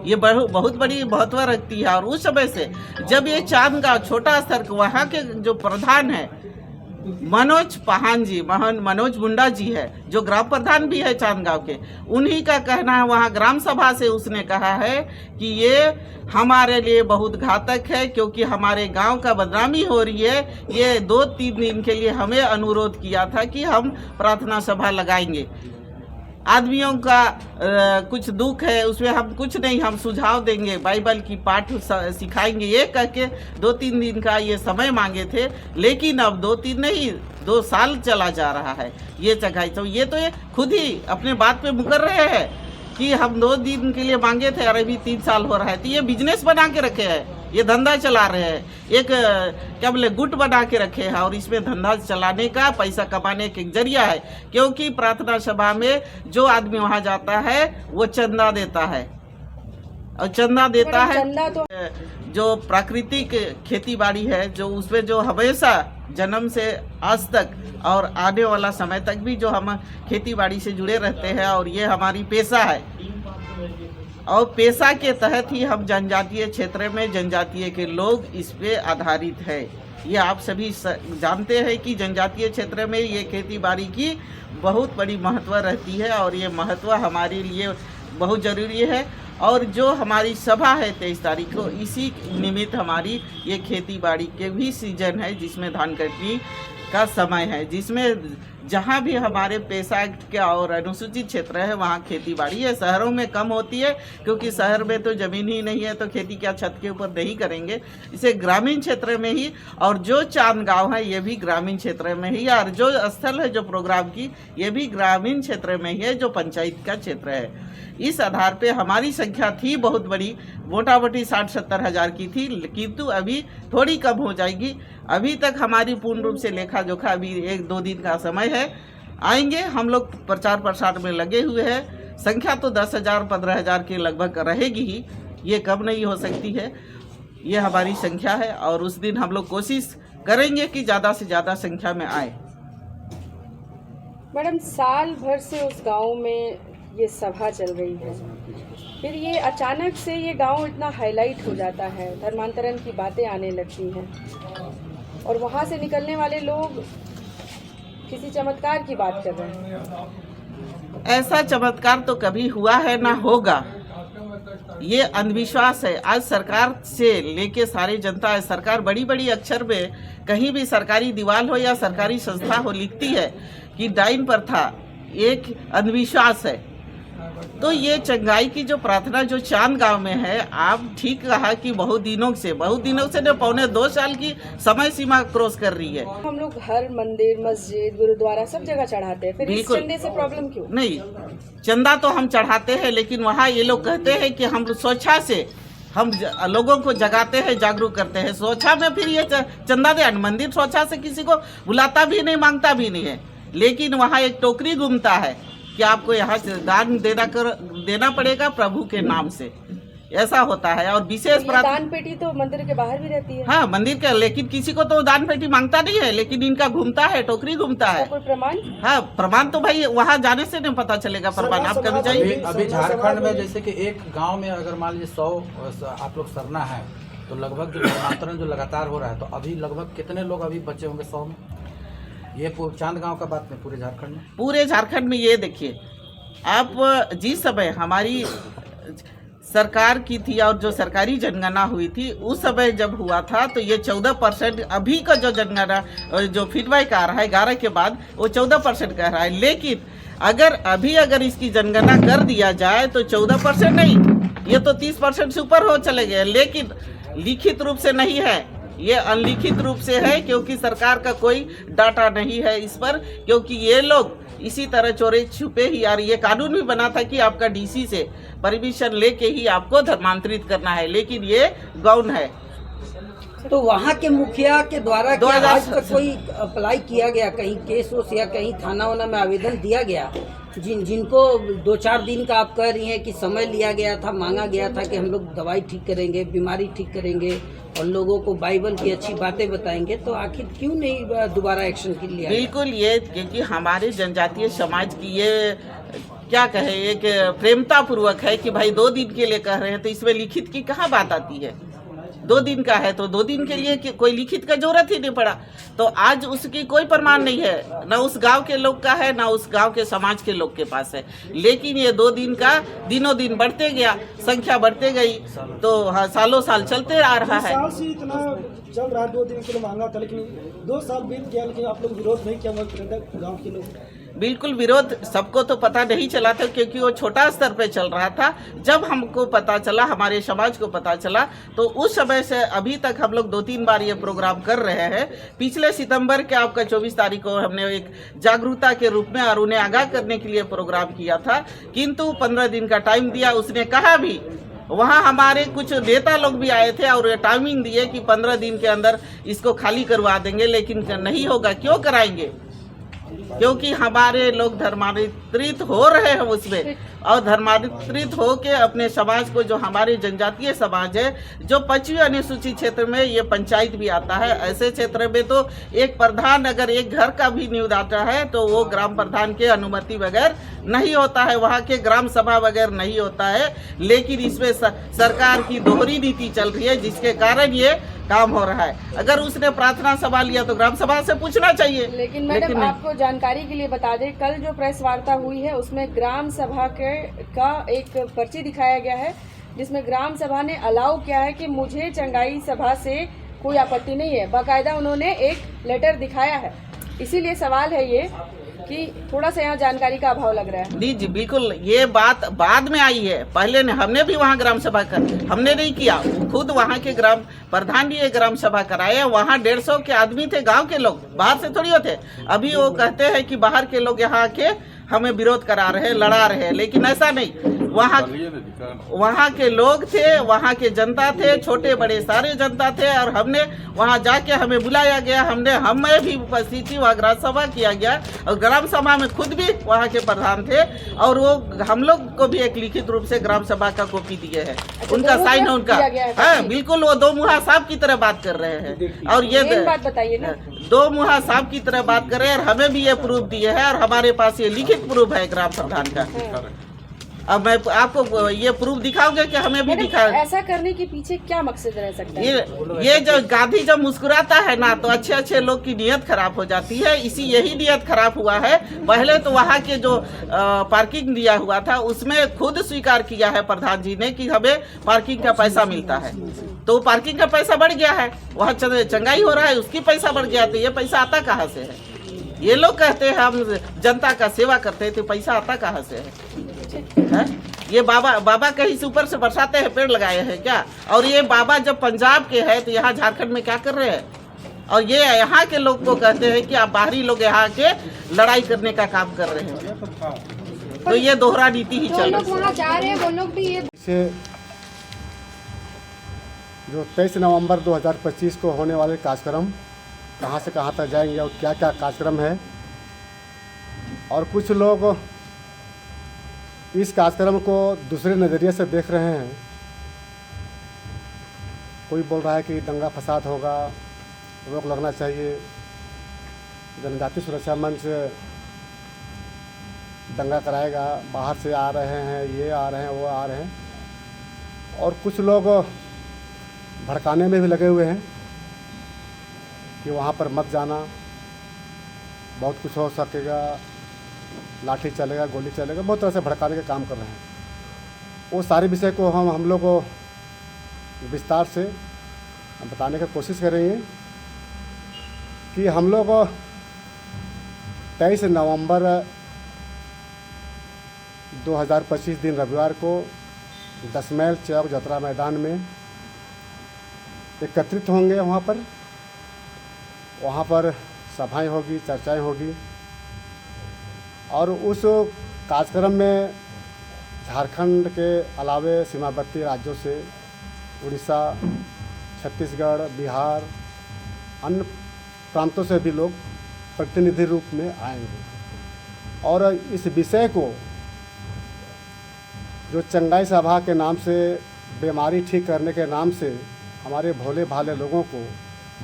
ये बहुत बड़ी महत्व रखती है। और उस समय से जब ये चांद गाँव छोटा स्तर वहाँ के जो प्रधान है मनोज पहान जी, मनोज मुंडा जी है, जो ग्राम प्रधान भी है चांद गाँव के, उन्हीं का कहना है, वहाँ ग्राम सभा से उसने कहा है कि ये हमारे लिए बहुत घातक है, क्योंकि हमारे गांव का बदनामी हो रही है। ये 2-3 दिन के लिए हमें अनुरोध किया था कि हम प्रार्थना सभा लगाएंगे। आदमियों का कुछ दुख है, उसमें हम कुछ नहीं, हम सुझाव देंगे, बाइबल की पाठ सिखाएंगे, ये कह के 2-3 दिन का ये समय मांगे थे। लेकिन अब 2-3 नहीं, 2 साल चला जा रहा है ये चगाई। तो ये खुद ही अपने बात पे मुकर रहे हैं कि हम 2 दिन के लिए मांगे थे और अभी 3 साल हो रहा है। तो ये बिजनेस बना के रखे हैं, ये धंधा चला रहे हैं, एक क्या बोले गुट बना के रखे हैं, और इसमें धंधा चलाने का, पैसा कमाने का एक जरिया है। क्योंकि प्रार्थना सभा में जो आदमी वहाँ जाता है वो चंदा देता है, और चंदा देता है तो जो प्राकृतिक खेती बाड़ी है, जो उसमें जो हमेशा जन्म से आज तक और आने वाला समय तक भी जो हम खेती बाड़ी से जुड़े रहते हैं, और ये हमारी पेशा है। और पेशा के तहत ही हम जनजातीय क्षेत्र में जनजातीय के लोग इस पे आधारित है। ये आप सभी जानते हैं कि जनजातीय क्षेत्र में ये खेती बाड़ी की बहुत बड़ी महत्व रहती है, और ये महत्व हमारे लिए बहुत ज़रूरी है। और जो हमारी सभा है 23 तारीख को, इसी निमित्त हमारी ये खेती बाड़ी के भी सीजन है, जिसमें धान कटनी का समय है, जिसमें जहाँ भी हमारे पेशा के और अनुसूचित क्षेत्र है वहाँ खेती बाड़ी है। शहरों में कम होती है, क्योंकि शहर में तो ज़मीन ही नहीं है, तो खेती क्या छत के ऊपर नहीं करेंगे। इसे ग्रामीण क्षेत्र में ही, और जो चांद गाँव है ये भी ग्रामीण क्षेत्र में ही, और जो स्थल है जो प्रोग्राम की ये भी ग्रामीण क्षेत्र में ही है, जो पंचायत का क्षेत्र है। इस आधार पे हमारी संख्या थी बहुत बड़ी, मोटा मोटी 60-70 हज़ार की थी, किंतु अभी थोड़ी कम हो जाएगी। अभी तक हमारी पूर्ण रूप से लेखा जोखा अभी 1-2 दिन का समय है। आएंगे हम लोग, प्रचार प्रसार में लगे हुए हैं। संख्या तो 10,000-15,000 के लगभग रहेगी ही, ये कम नहीं हो सकती है। ये हमारी संख्या है, और उस दिन हम लोग कोशिश करेंगे कि ज़्यादा से ज़्यादा संख्या में आए। मैडम, साल भर से उस गाँव में ये सभा चल रही है, फिर ये अचानक से ये गांव इतना हाईलाइट हो जाता है, धर्मांतरण की बातें आने लगती हैं, और वहाँ से निकलने वाले लोग किसी चमत्कार की बात कर रहे हैं। ऐसा चमत्कार तो कभी हुआ है ना होगा, ये अंधविश्वास है। आज सरकार से लेके सारी जनता है, सरकार बड़ी बड़ी अक्षर में कहीं भी सरकारी दीवार हो या सरकारी संस्था हो लिखती है कि डाइन प्रथा एक अंधविश्वास है। तो ये चंगाई की जो प्रार्थना जो चांद गांव में है, आप ठीक कहा कि बहुत दिनों से ने 1.25-2 साल की समय सीमा क्रॉस कर रही है। हम लोग हर मंदिर, मस्जिद, गुरुद्वारा सब जगह चढ़ाते हैं, फिर इस चंदे से प्रॉब्लम क्यों? नहीं, चंदा तो हम चढ़ाते हैं, लेकिन वहाँ ये लोग कहते हैं कि हम स्वेच्छा से हम लोगों को जगाते हैं, जागरूक करते हैं। स्वेच्छा में फिर ये चंदा दे, मंदिर स्वेच्छा से किसी को बुलाता भी नहीं, मांगता भी नहीं है, लेकिन वहाँ एक टोकरी घूमता है कि आपको यहाँ से दान देना पड़ेगा प्रभु के नाम से, ऐसा होता है। और विशेष दान पेटी तो मंदिर के बाहर भी रहती है। हाँ, मंदिर के, लेकिन किसी को तो दान पेटी मांगता नहीं है, लेकिन इनका घूमता है, टोकरी घूमता है। कोई प्रमाण? हाँ, प्रमाण तो भाई वहाँ जाने से नहीं पता चलेगा प्रमाण, आप कभी जाइए। अभी झारखंड में जैसे कि एक गाँव में अगर मान लीजिए 100 आप लोग सरना है, तो लगभग जो धर्मांतरण जो लगातार हो रहा है, तो अभी लगभग कितने लोग अभी बचे होंगे 100 में? ये चांद गांव का बात नहीं, पूरे झारखंड में ये देखिए आप, जिस समय हमारी सरकार की थी और जो सरकारी जनगणना हुई थी, उस समय जब हुआ था तो ये 14%, अभी का जो जनगणना जो फीडबैक आ रहा है 11 के बाद वो 14% कह रहा है। लेकिन अगर इसकी जनगणना कर दिया जाए तो 14% नहीं, ये तो 30% से ऊपर हो चले गए। लेकिन लिखित रूप से नहीं है, ये अनलिखित रूप से है, क्योंकि सरकार का कोई डाटा नहीं है इस पर, क्योंकि ये लोग इसी तरह चोरी छुपे ही, यार ये कानून भी बना था कि आपका डीसी से परमिशन लेके ही आपको धर्मांतरित करना है, लेकिन ये गौण है। तो वहाँ के मुखिया के द्वारा आज तक कोई अप्लाई किया गया, कहीं केस वोस या कहीं थाना वाना में आवेदन दिया गया? जिनको 2-4 दिन का आप कह रही हैं कि समय लिया गया था, मांगा गया था कि हम लोग दवाई ठीक करेंगे, बीमारी ठीक करेंगे और लोगों को बाइबल की अच्छी बातें बताएंगे, तो आखिर क्यों नहीं दोबारा एक्शन के लिए? बिल्कुल, ये क्योंकि हमारे जनजातीय समाज की ये क्या कहे, एक प्रेमता पूर्वक है कि भाई 2 दिन के लिए कह रहे हैं, तो इसमें लिखित की कहाँ बात आती है। 2 दिन का है तो 2 दिन के लिए कोई लिखित का जरूरत ही नहीं पड़ा। तो आज उसकी कोई प्रमाण नहीं है, ना उस गांव के लोग का है, ना उस गांव के समाज के लोग के पास है। लेकिन ये 2 दिन का दिनों दिन बढ़ते गया, संख्या बढ़ते गई, तो हाँ, सालों साल चलते आ रहा है। साल से इतना चल रहा है, 2 दिन के लिए मांगा था, लेकिन 2 साल बीत गया, लेकिन आप लोग विरोध नहीं किया गाँव के लोग। बिल्कुल विरोध सबको तो पता नहीं चला था, क्योंकि वो छोटा स्तर पे चल रहा था। जब हमको पता चला, हमारे समाज को पता चला, तो उस समय से अभी तक हम लोग 2-3 बार ये प्रोग्राम कर रहे हैं। पिछले सितंबर के आपका 24 तारीख को हमने एक जागरूकता के रूप में और उन्हें आगाह करने के लिए प्रोग्राम किया था, किंतु 15 दिन का टाइम दिया। उसने कहा भी, वहाँ हमारे कुछ नेता लोग भी आए थे और टाइमिंग दिए कि 15 दिन के अंदर इसको खाली करवा देंगे, लेकिन नहीं होगा। क्यों कराएंगे? क्योंकि हमारे लोग धर्मांतरित हो रहे हैं उसमें, और धर्मांतरित होके अपने समाज को, जो हमारे जनजातीय समाज है, जो 25 अनुसूचित क्षेत्र में ये पंचायत भी आता है, ऐसे क्षेत्र में तो एक प्रधान अगर एक घर का भी नींव डालता है तो वो ग्राम प्रधान के अनुमति बगैर नहीं होता है, वहाँ के ग्राम सभा बगैर नहीं होता है। लेकिन इसमें सरकार की दोहरी नीति चल रही है, जिसके कारण ये काम हो रहा है। अगर उसने प्रार्थना सभा लिया तो ग्राम सभा से पूछना चाहिए। लेकिन मैडम, आपको जानकारी के लिए बता दें, कल जो प्रेस वार्ता हुई है उसमें ग्राम सभा का एक पर्ची दिखाया गया है, जिसमें ग्राम सभा ने अलाउ किया है कि मुझे चंगाई सभा से कोई आपत्ति नहीं है। बाकायदा उन्होंने एक लेटर दिखाया है। इसीलिए सवाल है ये कि थोड़ा सा यहाँ जानकारी का अभाव लग रहा है। जी बिल्कुल, ये बात बाद में आई है। पहले हमने भी वहाँ ग्राम सभा हमने नहीं किया, खुद वहाँ के ग्राम प्रधान जी ग्राम सभा कराए। वहाँ 150 के आदमी थे, गांव के लोग, बाहर से थोड़ी होते। अभी वो कहते हैं कि बाहर के लोग यहाँ आके हमें विरोध करा रहे हैं, लड़ा रहे हैं, लेकिन ऐसा नहीं। वहाँ के लोग थे, वहाँ के जनता थे, छोटे बड़े सारे जनता थे, और हमने वहाँ जाके हमें बुलाया गया, हमें भी उपस्थित थी, वहाँ ग्राम सभा किया गया, और ग्राम सभा में खुद भी वहाँ के प्रधान थे, और वो हम लोग को भी एक लिखित रूप से ग्राम सभा का कॉपी दिए है, उनका साइन है उनका। हाँ बिल्कुल, वो 2 मुहा साहब की तरह बात कर रहे हैं, और ये बात बताइए ना, 2 मुहा साहब की तरह बात कर रहे हैं, और हमें भी ये प्रूफ दिए है, और हमारे पास ये लिखित प्रूफ है ग्राम प्रधान का। अब मैं आपको ये प्रूफ दिखाऊंगा कि हमें भी दिखा। ऐसा करने के पीछे क्या मकसद रह सकता है? ये जो गांधी जब मुस्कुराता है ना, तो अच्छे अच्छे लोग की नियत खराब हो जाती है। यही नियत खराब हुआ है। पहले तो वहाँ के जो पार्किंग दिया हुआ था, उसमें खुद स्वीकार किया है प्रधान जी ने कि हमें पार्किंग का पैसा मिलता है, तो पार्किंग का पैसा बढ़ गया है, वहाँ चंगाई हो रहा है, उसकी पैसा बढ़ गया। तो ये पैसा आता कहाँ से है? ये लोग कहते हैं हम जनता का सेवा करते हैं, तो पैसा आता कहाँ से है? ये बाबा कहीं से ऊपर से बरसाते हैं, पेड़ लगाए हैं क्या? और ये बाबा जब पंजाब के हैं तो यहाँ झारखंड में क्या कर रहे हैं? और ये यहाँ के लोग को कहते हैं कि आप बाहरी लोग यहाँ के लड़ाई करने का काम कर रहे हैं। तो ये दोहरा नीति ही चल रही है। वहाँ जा रहे हैं वो लोग भी। ये जो 23 नवंबर 2025 को होने वाले कार्यक्रम कहाँ से कहाँ तक जाएंगे और क्या क्या कार्यक्रम है, और कुछ लोग इस कार्यक्रम को दूसरे नज़रिए से देख रहे हैं। कोई बोल रहा है कि दंगा फसाद होगा, रोक लगना चाहिए, जनजातीय सुरक्षा मंच दंगा कराएगा, बाहर से आ रहे हैं, ये आ रहे हैं, वो आ रहे हैं, और कुछ लोग भड़काने में भी लगे हुए हैं कि वहाँ पर मत जाना, बहुत कुछ हो सकेगा, लाठी चलेगा, गोली चलेगा, बहुत तरह से भड़काने का काम कर रहे हैं। वो सारे विषय को हम लोग को विस्तार से बताने की कोशिश करेंगे कि हम लोग 23 नवंबर 2025 दिन रविवार को 10 मैल चौक जतरा मैदान में एकत्रित होंगे। वहाँ पर सभाएं होगी, चर्चाएं होगी, और उस कार्यक्रम में झारखंड के अलावे सीमावर्ती राज्यों से उड़ीसा, छत्तीसगढ़, बिहार, अन्य प्रांतों से भी लोग प्रतिनिधि रूप में आएंगे। और इस विषय को जो चंगाई सभा के नाम से, बीमारी ठीक करने के नाम से हमारे भोले भाले लोगों को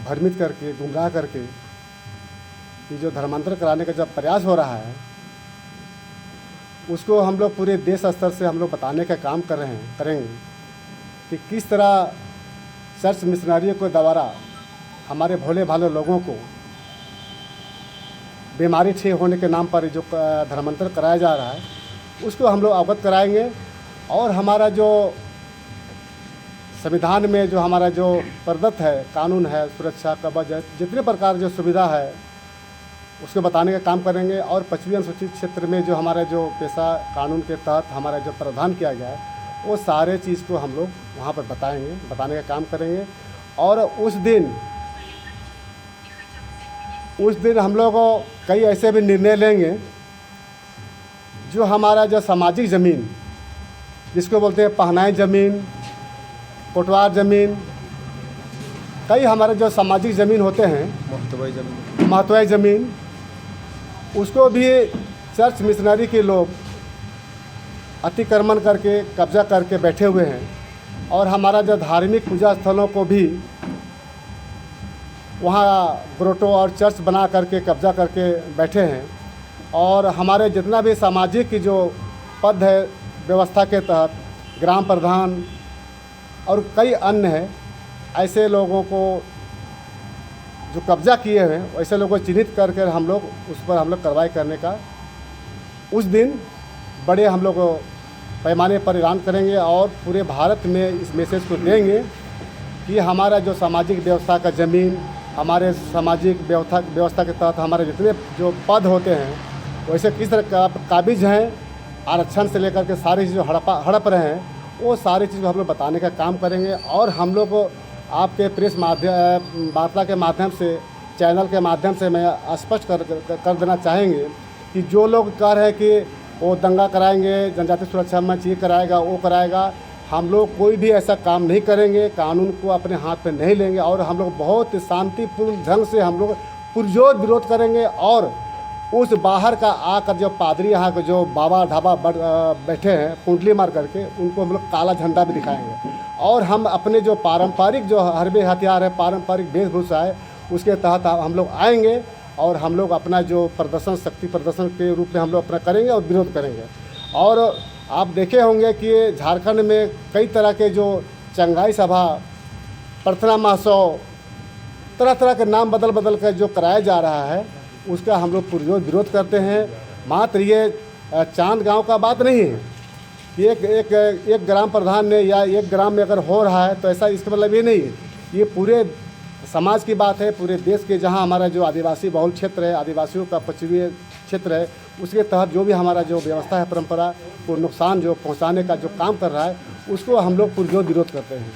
भ्रमित करके, गुमराह करके, ये जो धर्मांतर कराने का जब प्रयास हो रहा है, उसको हम लोग पूरे देश स्तर से हम लोग बताने का काम कर रहे हैं, करेंगे कि किस तरह चर्च मिशनरियों के द्वारा हमारे भोले भाले लोगों को बीमारी ठीक होने के नाम पर जो धर्मांतर कराया जा रहा है उसको हम लोग अवगत कराएंगे। और हमारा जो संविधान में जो हमारा जो प्रदत्त है, कानून है, सुरक्षा कवच है, जितने प्रकार जो सुविधा है उसको बताने का काम करेंगे। और पश्चिमी अनुसूचित क्षेत्र में जो हमारा जो पेशा कानून के तहत हमारा जो प्रावधान किया गया है वो सारे चीज़ को हम लोग वहाँ पर बताएंगे, बताने का काम करेंगे। और उस दिन हम लोग कई ऐसे भी निर्णय लेंगे जो हमारा जो सामाजिक ज़मीन, जिसको बोलते हैं पहनाई ज़मीन, कोटवार ज़मीन, कई हमारे जो सामाजिक ज़मीन होते हैं, महत्वाई ज़मीन, उसको भी चर्च मिशनरी के लोग अतिक्रमण करके कब्जा करके बैठे हुए हैं। और हमारा जो धार्मिक पूजा स्थलों को भी वहाँ ग्रोटो और चर्च बना करके कब्जा करके बैठे हैं। और हमारे जितना भी सामाजिक जो पद है व्यवस्था के तहत, ग्राम प्रधान और कई अन्य है, ऐसे लोगों को जो कब्जा किए हुए हैं वैसे लोगों को चिन्हित करके हम लोग उस पर हम लोग कार्रवाई करने का उस दिन बड़े हम लोग पैमाने पर ऐलान करेंगे। और पूरे भारत में इस मैसेज को देंगे कि हमारा जो सामाजिक व्यवस्था का ज़मीन, हमारे सामाजिक व्यवस्था के तहत हमारे जितने जो पद होते हैं वैसे किस तरह का काबिज हैं, आरक्षण से लेकर के सारी चीज़ जो हड़प रहे हैं वो सारी चीज़ को हम लोग बताने का काम करेंगे। और हम लोग आपके प्रेस वार्ता के माध्यम से, चैनल के माध्यम से मैं स्पष्ट कर देना चाहेंगे कि जो लोग कह रहे हैं कि वो दंगा कराएंगे, जनजाति सुरक्षा मंच ये कराएगा वो कराएगा, हम लोग कोई भी ऐसा काम नहीं करेंगे, कानून को अपने हाथ में नहीं लेंगे। और हम लोग बहुत शांतिपूर्ण ढंग से हम लोग पुरजोर विरोध करेंगे। और उस बाहर का आकर जो पादरी यहाँ के जो बाबा ढाबा बैठे हैं कुंडली मार करके, उनको हम लोग काला झंडा भी दिखाएंगे। और हम अपने जो पारंपरिक जो हरबे हथियार है, पारंपरिक वेशभूषा है, उसके तहत हम लोग आएंगे और हम लोग अपना जो प्रदर्शन, शक्ति प्रदर्शन के रूप में हम लोग अपना करेंगे और विरोध करेंगे। और आप देखे होंगे कि झारखंड में कई तरह के जो चंगाई सभा, प्रार्थना महोत्सव, तरह तरह के नाम बदल कर जो कराया जा रहा है उसका हम लोग पुरजोर विरोध करते हैं। मात्र ये चांद गांव का बात नहीं है कि एक ग्राम प्रधान ने या एक ग्राम में अगर हो रहा है तो ऐसा इसका मतलब ये नहीं है, ये पूरे समाज की बात है, पूरे देश के जहां हमारा जो आदिवासी बहुल क्षेत्र है, आदिवासियों का पश्चिमी क्षेत्र है, उसके तहत जो भी हमारा जो व्यवस्था है, परंपरा को नुकसान जो पहुंचाने का जो काम कर रहा है उसको हम लोग पुरजोर विरोध करते हैं।